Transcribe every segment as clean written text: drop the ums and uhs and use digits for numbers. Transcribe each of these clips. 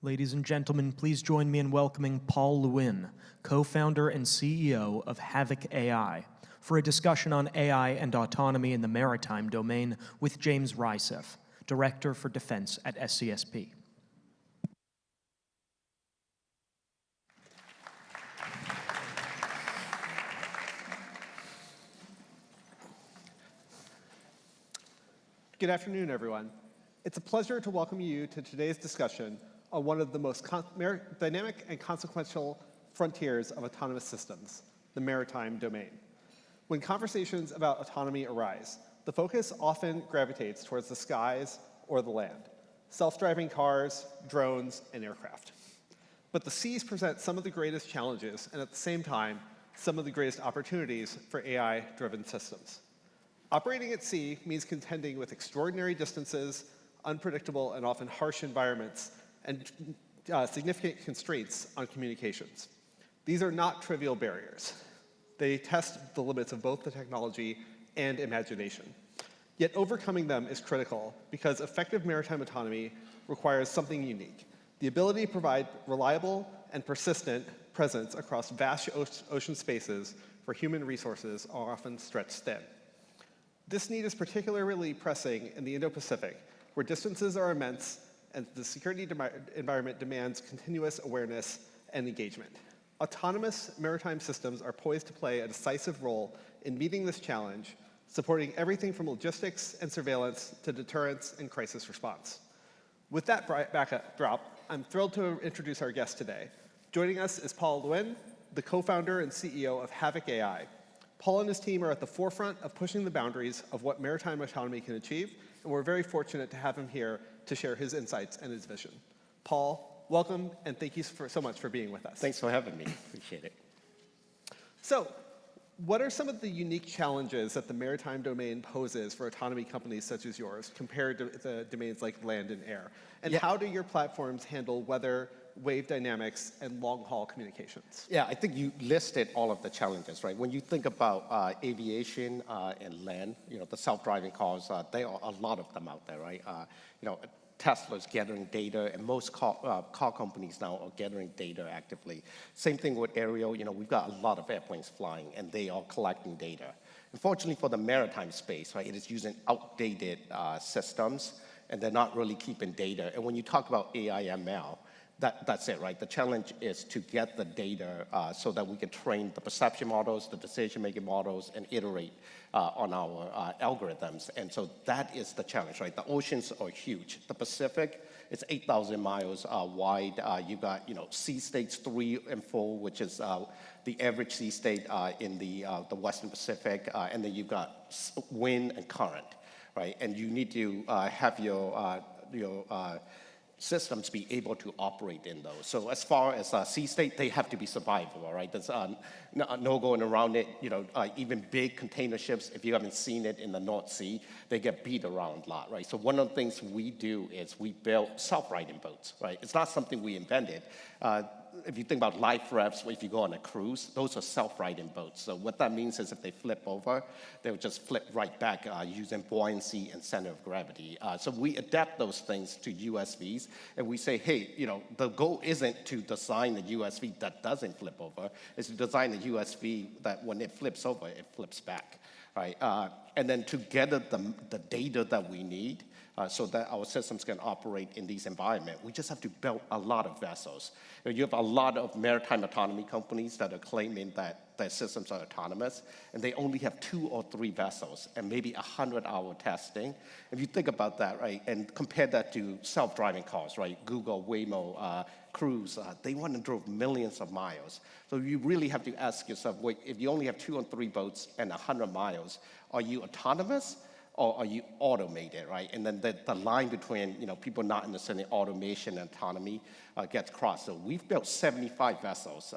Ladies and gentlemen, please join me in welcoming Paul Lwin, co-founder and CEO of Havoc AI, for a discussion on AI and autonomy in the maritime domain with James Rysef, Director for Defense at SCSP. Good afternoon, everyone. It's a pleasure to welcome you to today's discussion on one of the most dynamic and consequential frontiers of autonomous systems, the maritime domain. When conversations about autonomy arise, the focus often gravitates towards the skies or the land, self-driving cars, drones, and aircraft. But the seas present some of the greatest challenges, and at the same time, some of the greatest opportunities for AI-driven systems. Operating at sea means contending with extraordinary distances, unpredictable and often harsh environments, and significant constraints on communications. These are not trivial barriers. They test the limits of both the technology and imagination. Yet overcoming them is critical because effective maritime autonomy requires something unique: the ability to provide reliable and persistent presence across vast ocean spaces where human resources are often stretched thin. This need is particularly pressing in the Indo-Pacific, where distances are immense and the security environment demands continuous awareness and engagement. Autonomous maritime systems are poised to play a decisive role in meeting this challenge, supporting everything from logistics and surveillance to deterrence and crisis response. With that backdrop, I'm thrilled to introduce our guest today. Joining us is Paul Lwin, the co-founder and CEO of Havoc AI. Paul and his team are at the forefront of pushing the boundaries of what maritime autonomy can achieve, and we're very fortunate to have him here to share his insights and his vision. Paul, welcome, and thank you so much for being with us. Thanks for having me. Appreciate it. So, what are some of the unique challenges that the maritime domain poses for autonomy companies such as yours compared to the domains like land and air? And how do your platforms handle weather, wave dynamics, and long-haul communications? Yeah, I think you listed all of the challenges, right? When you think about aviation and land, the self-driving cars, there are a lot of them out there, right? Tesla's gathering data, and most car companies now are gathering data actively. Same thing with aerial. We've got a lot of airplanes flying, and they are collecting data. Unfortunately, for the maritime space, right, it is using outdated systems, and they're not really keeping data. And when you talk about AI ML, that's it, right? The challenge is to get the data so that we can train the perception models, the decision-making models, and iterate on our algorithms. And so that is the challenge, right? The oceans are huge. The Pacific is 8,000 miles wide. You got, sea states 3 and 4, which is the average sea state in the Western Pacific. And then you've got wind and current, right? And you need to have your systems be able to operate in those. So as far as sea state, they have to be survivable, right? There's no going around it. Even big container ships, if you haven't seen it in the North Sea, they get beat around a lot, right? So one of the things we do is we build self-riding boats, right? It's not something we invented. If you think about life rafts, if you go on a cruise, those are self-riding boats. So what that means is if they flip over, they'll just flip right back using buoyancy and center of gravity. So we adapt those things to USVs, and we say, hey, the goal isn't to design a USV that doesn't flip over. It's to design a USV that when it flips over, it flips back, right? And then to gather the data that we need, so that our systems can operate in these environments. We just have to build a lot of vessels. You have a lot of maritime autonomy companies that are claiming that their systems are autonomous, and they only have 2 or 3 vessels and maybe 100-hour testing. If you think about that, right, and compare that to self-driving cars, right, Google, Waymo, Cruise, they want to drive millions of miles. So you really have to ask yourself, wait, if you only have 2 or 3 boats and 100 miles, are you autonomous? Or are you automated, right? And then the line between people not understanding automation and autonomy gets crossed. So we've built 75 vessels.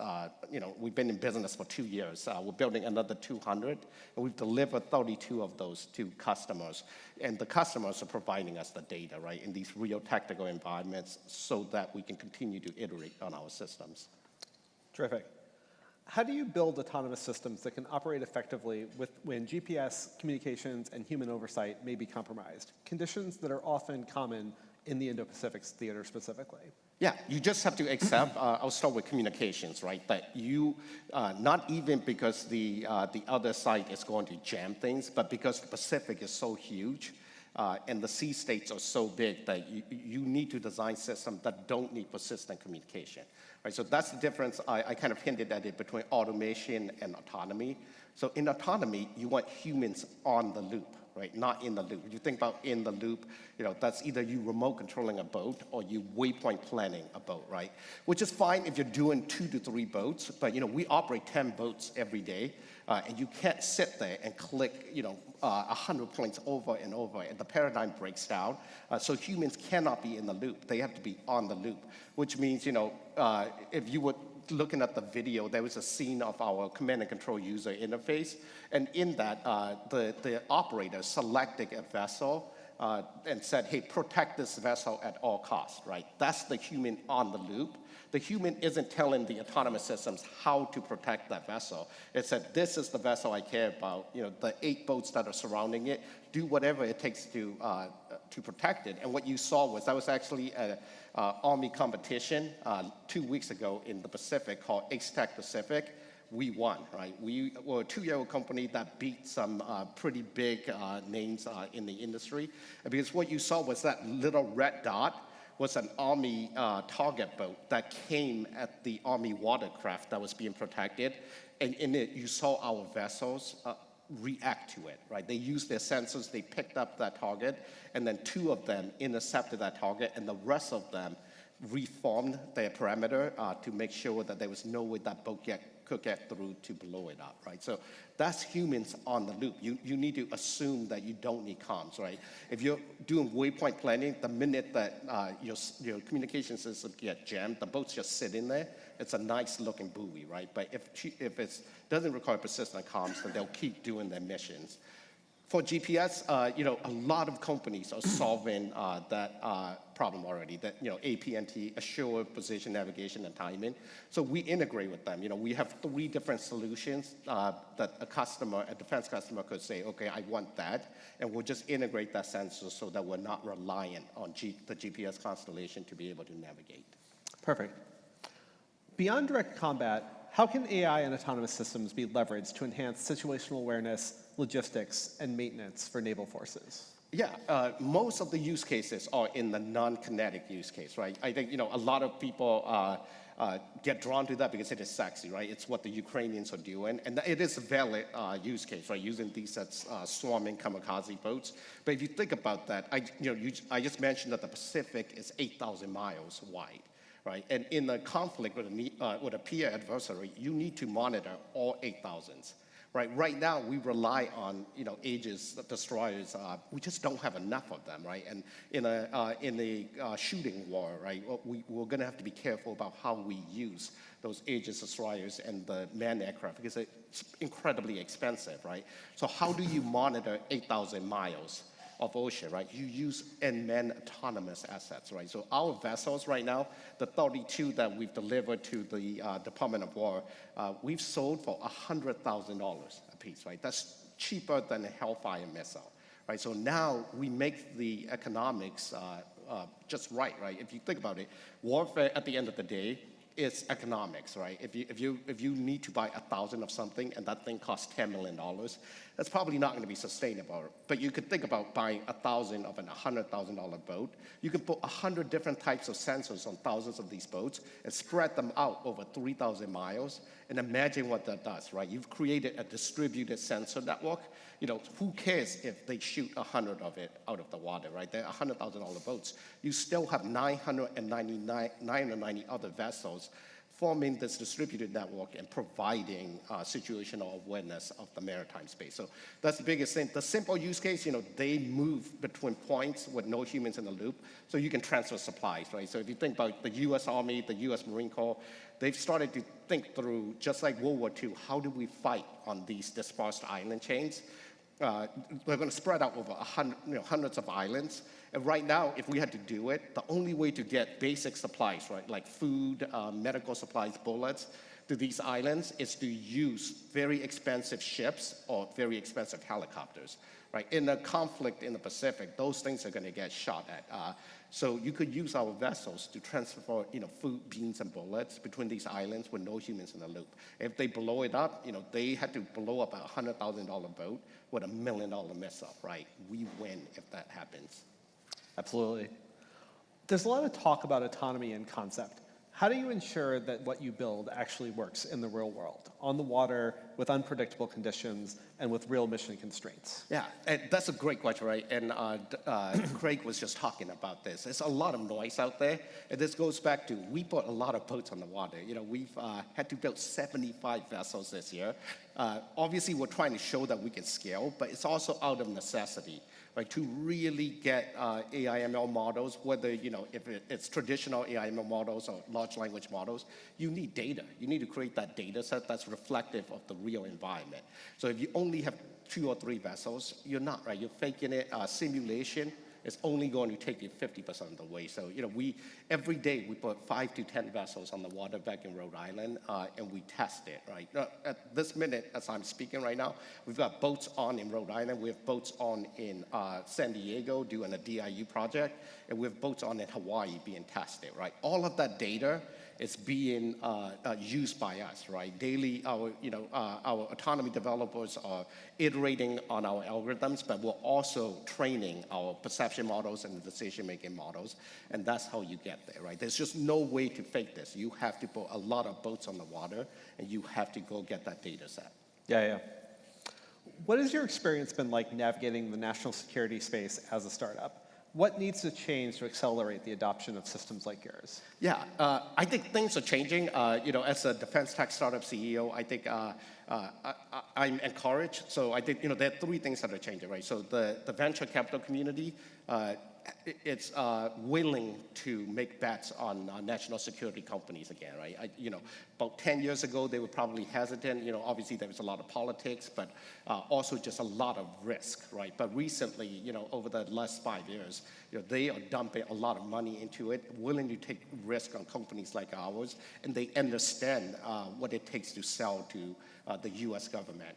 We've been in business for 2 years. We're building another 200, and we've delivered 32 of those to customers. And the customers are providing us the data, right, in these real technical environments so that we can continue to iterate on our systems. Terrific. How do you build autonomous systems that can operate effectively when GPS, communications, and human oversight may be compromised, conditions that are often common in the Indo-Pacific theater specifically? Yeah, you just have to accept, I'll start with communications, right? That you, not even because the other side is going to jam things, but because the Pacific is so huge, and the sea states are so big that you need to design systems that don't need persistent communication. Right, so that's the difference. I kind of hinted at it between automation and autonomy. So in autonomy, you want humans on the loop, right? Not in the loop. If you think about in the loop, that's either you remote controlling a boat or you waypoint planning a boat, right? Which is fine if you're doing 2 to 3 boats, but we operate 10 boats every day, and you can't sit there and click 100 points over and over, and the paradigm breaks down. So humans cannot be in the loop. They have to be on the loop, which means, if you were looking at the video, there was a scene of our command and control user interface, and in that, the operator selected a vessel and said, hey, protect this vessel at all costs, right? That's the human on the loop. The human isn't telling the autonomous systems how to protect that vessel. It said, this is the vessel I care about. The 8 boats that are surrounding it, do whatever it takes to protect it. And what you saw was that was actually an Army competition 2 weeks ago in the Pacific called Ace-Tech Pacific. We won, right? We were a 2-year-old company that beat some pretty big names in the industry. Because what you saw was that little red dot was an Army target boat that came at the Army watercraft that was being protected. And in it, you saw our vessels react to it, right? They used their sensors, they picked up that target, and then 2 of them intercepted that target, and the rest of them reformed their perimeter to make sure that there was no way that boat could get through to blow it up, right? So that's humans on the loop. You need to assume that you don't need comms, right? If you're doing waypoint planning, the minute that your communication system get jammed, the boat's just sitting there. It's a nice looking buoy, right? But if it doesn't require persistent comms, then they'll keep doing their missions. For GPS, a lot of companies are solving that problem already, that, APNT, Assured Position Navigation and Timing. So we integrate with them. We have 3 different solutions that a defense customer could say, okay, I want that, and we'll just integrate that sensor so that we're not reliant on the GPS constellation to be able to navigate. Perfect. Beyond direct combat, how can AI and autonomous systems be leveraged to enhance situational awareness, logistics, and maintenance for naval forces? Yeah, most of the use cases are in the non-kinetic use case, right? I think, a lot of people get drawn to that because it is sexy, right? It's what the Ukrainians are doing, and it is a valid use case, right? Using these as swarming kamikaze boats. But if you think about that, I just mentioned that the Pacific is 8,000 miles wide. Right? And in a conflict with a peer adversary, you need to monitor all 8,000s. Right? Right now, we rely on Aegis destroyers. We just don't have enough of them, right? And in a shooting war, right, we're going to have to be careful about how we use those Aegis destroyers and the manned aircraft because it's incredibly expensive, right? So how do you monitor 8,000 miles of ocean, right? You use unmanned autonomous assets, right? So our vessels right now, the 32 that we've delivered to the Department of War, we've sold for $100,000 a piece, right? That's cheaper than a Hellfire missile, right? So now we make the economics just right? If you think about it, warfare at the end of the day is economics, right? If you need to buy 1,000 of something and that thing costs $10 million, that's probably not going to be sustainable. But you could think about buying 1,000 of an $100,000 boat. You can put 100 different types of sensors on thousands of these boats and spread them out over 3,000 miles. And imagine what that does, right? You've created a distributed sensor network. Who cares if they shoot 100 of it out of the water, right? They're $100,000 boats. You still have 990 other vessels forming this distributed network and providing situational awareness of the maritime space. So that's the biggest thing. The simple use case, they move between points with no humans in the loop, so you can transfer supplies, right? So if you think about the U.S. Army, the U.S. Marine Corps, they've started to think through, just like World War II, how do we fight on these dispersed island chains? We're going to spread out over hundreds of islands. And right now, if we had to do it, the only way to get basic supplies, right, like food, medical supplies, bullets, to these islands is to use very expensive ships or very expensive helicopters. right? In a conflict in the Pacific, those things are going to get shot at. So you could use our vessels to transfer, food, beans, and bullets between these islands with no humans in the loop. If they blow it up, they had to blow up a $100,000 boat with $1 million missile, right? We win if that happens. Absolutely. There's a lot of talk about autonomy and concept. How do you ensure that what you build actually works in the real world, on the water, with unpredictable conditions, and with real mission constraints? Yeah, and that's a great question, right? And Craig was just talking about this. There's a lot of noise out there, and this goes back to we put a lot of boats on the water. We've had to build 75 vessels this year. Obviously, we're trying to show that we can scale, but it's also out of necessity, right? To really get AI ML models, whether if it's traditional AI ML models or large language models, you need data. You need to create that data set that's reflective of the real environment. So if you only have 2 or 3 vessels, you're not, right? You're faking it. Simulation is only going to take you 50% of the way. So, every day we put 5 to 10 vessels on the water back in Rhode Island, and we test it, right? At this minute, as I'm speaking right now, we've got boats on in Rhode Island. We have boats on in San Diego doing a DIU project, and we have boats on in Hawaii being tested, right? All of that data is being used by us, right? Daily, our autonomy developers are iterating on our algorithms, but we're also training our perception models and decision-making models, and that's how you get there, right? There's just no way to fake this. You have to put a lot of boats on the water, and you have to go get that data set. Yeah. What has your experience been like navigating the national security space as a startup? What needs to change to accelerate the adoption of systems like yours? Yeah, I think things are changing. As a defense tech startup CEO, I think I'm encouraged. So I think there are 3 things that are changing, right? So the venture capital community, it's willing to make bets on national security companies again, right? About 10 years ago, they were probably hesitant. Obviously there was a lot of politics, but also just a lot of risk, right? But recently, over the last 5 years, they are dumping a lot of money into it, willing to take risk on companies like ours, and they understand what it takes to sell to the U.S. government.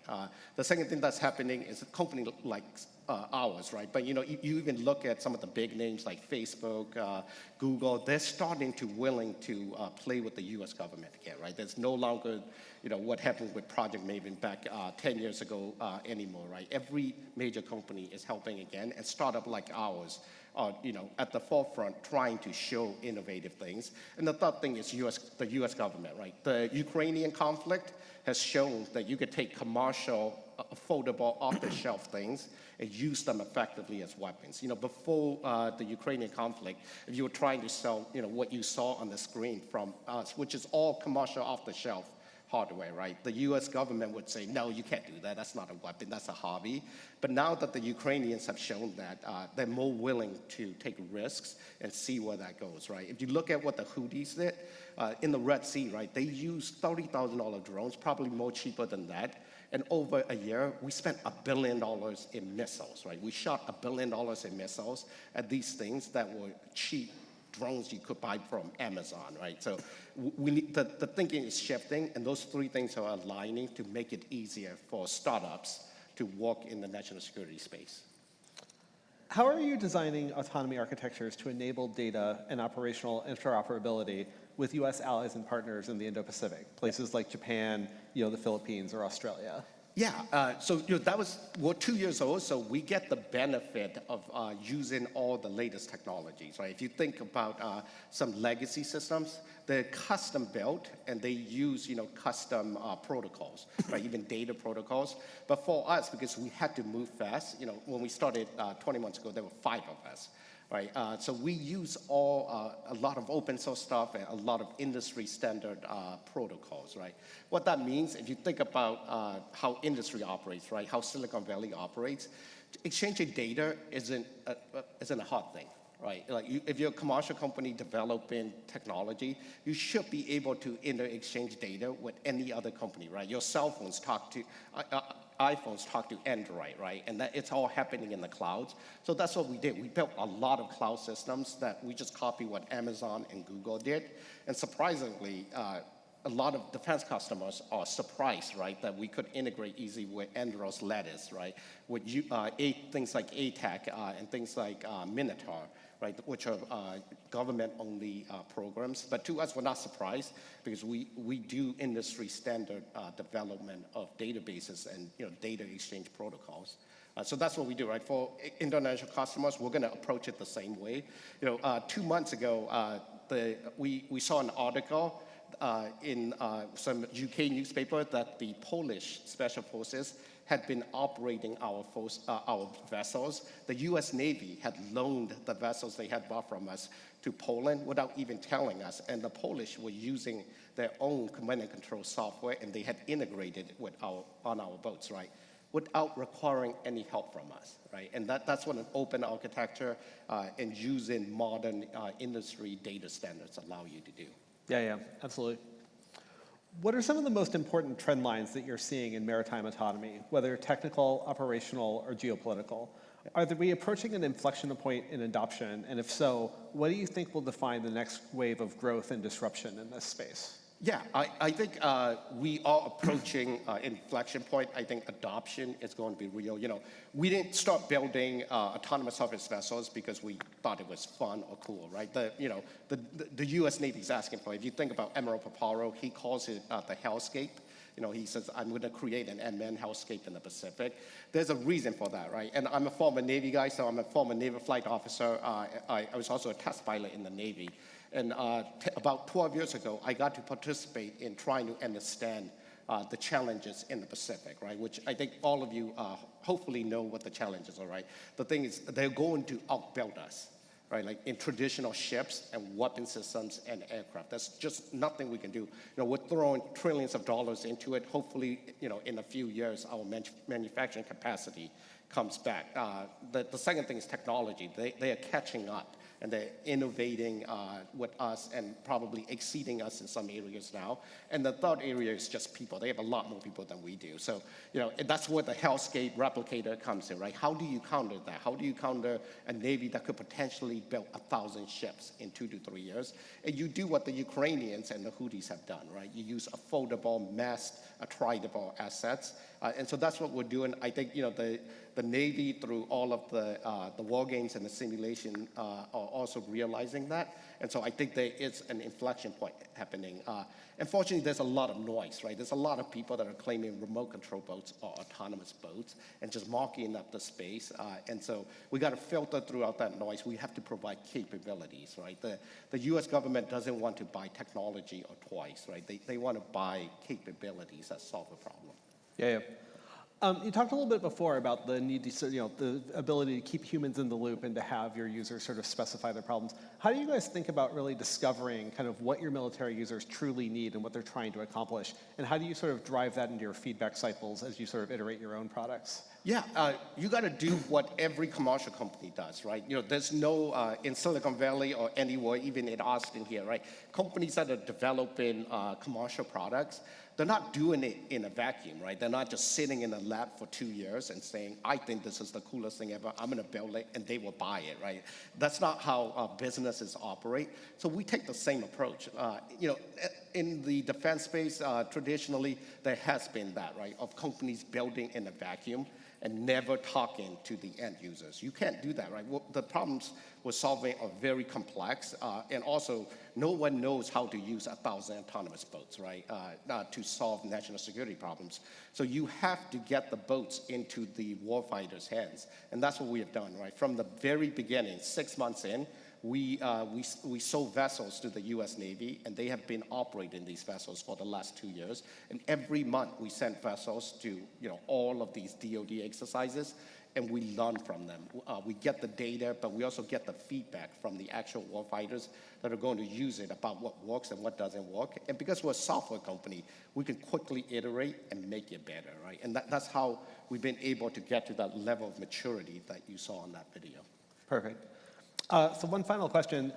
The second thing that's happening is a company like ours, right? But you even look at some of the big names like Facebook, Google, they're starting to willing to play with the U.S. government again, right? There's no longer, what happened with Project Maven back 10 years ago anymore, right? Every major company is helping again, and startup like ours are, at the forefront trying to show innovative things. And the third thing is the U.S. government, right? The Ukrainian conflict has shown that you could take commercial, affordable, off-the-shelf things and use them effectively as weapons. Before the Ukrainian conflict, if you were trying to sell, what you saw on the screen from us, which is all commercial off-the-shelf hardware, right? The U.S. government would say, no, you can't do that. That's not a weapon. That's a hobby. But now that the Ukrainians have shown that, they're more willing to take risks and see where that goes, right? If you look at what the Houthis did in the Red Sea, right, they used $30,000 drones, probably more cheaper than that. And over a year, we spent $1 billion in missiles, right? We shot $1 billion in missiles at these things that were cheap drones you could buy from Amazon, right? So the thinking is shifting, and those 3 things are aligning to make it easier for startups to work in the national security space. How are you designing autonomy architectures to enable data and operational interoperability with U.S. allies and partners in the Indo-Pacific, places like Japan, the Philippines, or Australia? Yeah, so we're 2 years old, so we get the benefit of using all the latest technologies, right? If you think about some legacy systems, they're custom built and they use custom protocols, right? Even data protocols. But for us, because we had to move fast, when we started 20 months ago, there were 5 of us. Right, so we use a lot of open source stuff and a lot of industry standard protocols, right? What that means, if you think about how industry operates, right, how Silicon Valley operates, exchanging data isn't a hard thing, right? Like if you're a commercial company developing technology, you should be able to exchange data with any other company, right? Your cell phones iPhones talk to Android, right? And that it's all happening in the clouds. So that's what we did. We built a lot of cloud systems that we just copied what Amazon and Google did. And surprisingly, a lot of defense customers are surprised, right, that we could integrate easy with Andros Lattice, right, with things like ATAC and things like Minotaur, right, which are government-only programs. But to us, we're not surprised because we do industry standard development of databases and data exchange protocols. So that's what we do, right? For international customers, we're going to approach it the same way. 2 months ago, we saw an article in some UK newspaper that the Polish special forces had been operating our vessels. The US Navy had loaned the vessels they had bought from us to Poland without even telling us. And the Polish were using their own command and control software, and they had integrated on our boats, right, without requiring any help from us, right? And that's what an open architecture and using modern industry data standards allow you to do. Yeah, absolutely. What are some of the most important trend lines that you're seeing in maritime autonomy, whether technical, operational, or geopolitical? Are we approaching an inflection point in adoption? And if so, what do you think will define the next wave of growth and disruption in this space? Yeah, I think we are approaching inflection point. I think adoption is going to be real. We didn't start building autonomous surface vessels because we thought it was fun or cool, right? The U.S. Navy is asking for it. If you think about Admiral Paparo, he calls it the hellscape. He says, I'm going to create an unmanned hellscape in the Pacific. There's a reason for that, right? And I'm a former Navy guy, so I'm a former naval flight officer. I was also a test pilot in the Navy. And about 12 years ago, I got to participate in trying to understand the challenges in the Pacific, right? Which I think all of you hopefully know what the challenges are, right? The thing is, they're going to outbuild us, right? Like in traditional ships and weapon systems and aircraft. There's just nothing we can do. We're throwing trillions of dollars into it. Hopefully, in a few years, our manufacturing capacity comes back. The second thing is technology. They are catching up. And they're innovating with us and probably exceeding us in some areas now. And the third area is just people. They have a lot more people than we do. So, that's where the hellscape replicator comes in, right? How do you counter that? How do you counter a Navy that could potentially build 1,000 ships in 2 to 3 years? And you do what the Ukrainians and the Houthis have done, right? You use affordable, massed, attritable assets. And so that's what we're doing. I think, the Navy, through all of the war games and the simulation, are also realizing that. And so I think there is an inflection point happening. Unfortunately, there's a lot of noise, right? There's a lot of people that are claiming remote control boats or autonomous boats and just marking up the space. And so we got to filter throughout that noise. We have to provide capabilities, right? The U.S. government doesn't want to buy technology or toys, right? They want to buy capabilities that solve a problem. Yeah. You talked a little bit before about the need to, the ability to keep humans in the loop and to have your users sort of specify their problems. How do you guys think about really discovering kind of what your military users truly need and what they're trying to accomplish? And how do you sort of drive that into your feedback cycles as you sort of iterate your own products? Yeah, you got to do what every commercial company does, right? There's no, in Silicon Valley or anywhere, even in Austin here, right? Companies that are developing commercial products, they're not doing it in a vacuum, right? They're not just sitting in a lab for 2 years and saying, I think this is the coolest thing ever, I'm gonna build it, and they will buy it, right? That's not how businesses operate. So we take the same approach. In the defense space, traditionally, there has been that, right? Of companies building in a vacuum and never talking to the end users. You can't do that, right? Well, the problems we're solving are very complex, and also no one knows how to use 1,000 autonomous boats, right, to solve national security problems. So you have to get the boats into the warfighters' hands, and that's what we have done, right? From the very beginning, 6 months in, we sold vessels to the U.S. Navy, and they have been operating these vessels for the last 2 years. And every month, we send vessels to all of these DoD exercises, and we learn from them. We get the data, but we also get the feedback from the actual warfighters that are going to use it about what works and what doesn't work. And because we're a software company, we can quickly iterate and make it better, right? And that's how we've been able to get to that level of maturity that you saw in that video. Perfect. So one final question,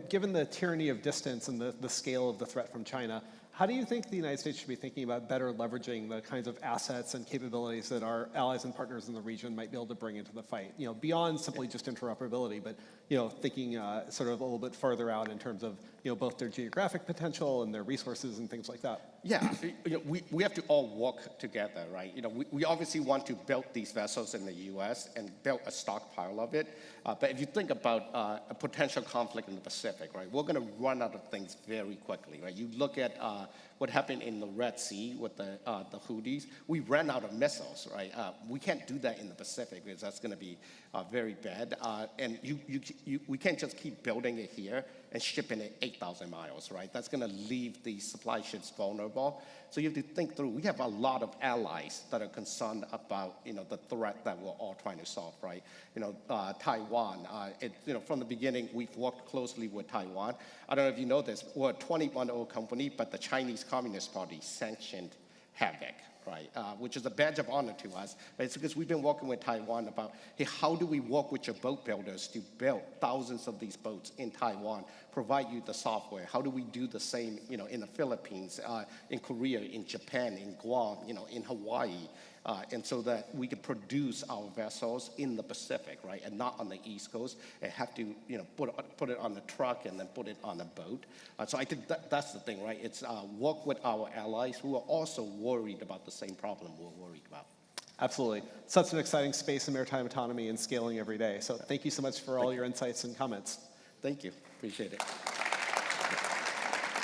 given the tyranny of distance and the scale of the threat from China, how do you think the United States should be thinking about better leveraging the kinds of assets and capabilities that our allies and partners in the region might be able to bring into the fight? Beyond simply just interoperability, but thinking sort of a little bit further out in terms of both their geographic potential and their resources and things like that. Yeah, we have to all work together, right? We obviously want to build these vessels in the U.S. and build a stockpile of it. But if you think about a potential conflict in the Pacific, right, we're going to run out of things very quickly, right? You look at what happened in the Red Sea with the Houthis. We ran out of missiles, right? We can't do that in the Pacific because that's going to be very bad. And we can't just keep building it here and shipping it 8,000 miles, right? That's going to leave the supply ships vulnerable. So you have to think through. We have a lot of allies that are concerned about the threat that we're all trying to solve, right? Taiwan. From the beginning, we've worked closely with Taiwan. I don't know if you know this. We're a 21-year-old company, but the Chinese Communist Party sanctioned Havoc, right? Which is a badge of honor to us. But it's because we've been working with Taiwan about, hey, how do we work with your boat builders to build thousands of these boats in Taiwan, provide you the software? How do we do the same, in the Philippines, in Korea, in Japan, in Guam, in Hawaii, and so that we can produce our vessels in the Pacific, right, and not on the East Coast, and have to, put it on a truck and then put it on a boat. So I think that's the thing, right? It's work with our allies who are also worried about the same problem we're worried about. Absolutely. Such an exciting space in maritime autonomy and scaling every day. So thank you so much for all your insights and comments. Thank you. Appreciate it.